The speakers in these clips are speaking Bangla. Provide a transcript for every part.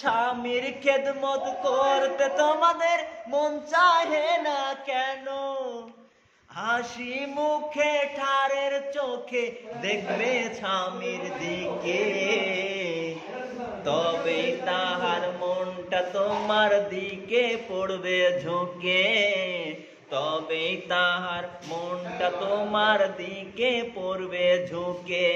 স্বামীর খেদমত করতে তোমাদের মন চাহে না কেন? হাসি মুখে ঠারের চোখে দেখবে স্বামীর দিকে, তবে তাহার মনটা তোমার দিকে পড়বে ঝুঁকে, তবে তাহার মনটা তোমার দিকে পড়বে ঝুঁকে।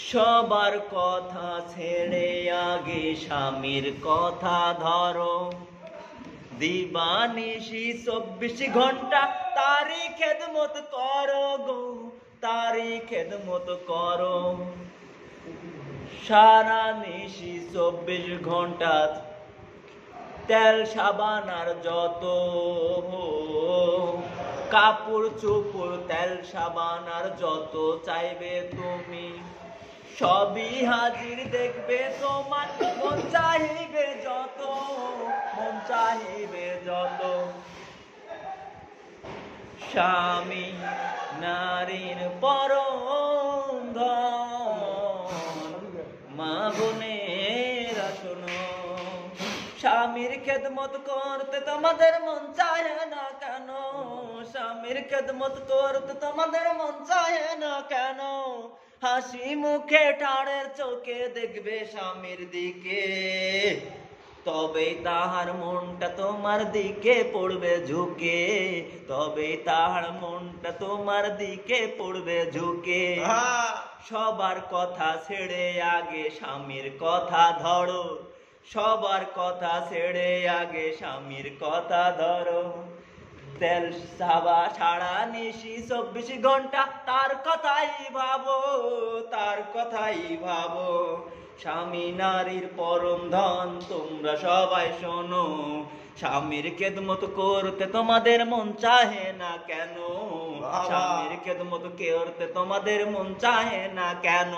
সবার কথা ছেড়ে আগে স্বামীর কথা ধরো, দিবানিশি 24 ঘন্টা তারই খেদমত করো গো, তারই খেদমত করো। সারা নিশি 24 ঘন্টা তেল সাবান আর যত কাপড় চোপড়, তেল সাবান আর যত চাইবে তুমি সবই হাজির দেখবে তোমার, মন চাহিবে যত, মন চাহিবে যত। স্বামী নারীর পরম ধন, মা বোনেরা শোনো, স্বামীর খেদমত করতে তোমাদের মন চাহে না কেন? স্বামীর খেদমত করতে তোমাদের মন চাহে না কেন? হাসি মুখে ঠাড়ের চোখে দেখবে স্বামীর দিকে, তবে তাহার মনটা তোমার দিকে পড়বে ঝুঁকে, তবে তাহার মনটা তোমার দিকে পড়বে ঝুঁকে। সবার কথা ছেড়ে আগে স্বামীর কথা ধরো, সবার কথা ছেড়ে আগে স্বামীর কথা ধরো। তেল সাবা সারা নিশি 24 ঘন্টা তার কথাই ভাবো, তার কথাই ভাবো। স্বামী নারীর পরম ধন, তোমরা সবাই শোনো, স্বামীর খেদমত করতে তোমাদের মন চাহে না কেন? স্বামীর খেদমত করতে তোমাদের মন চাহে না কেন?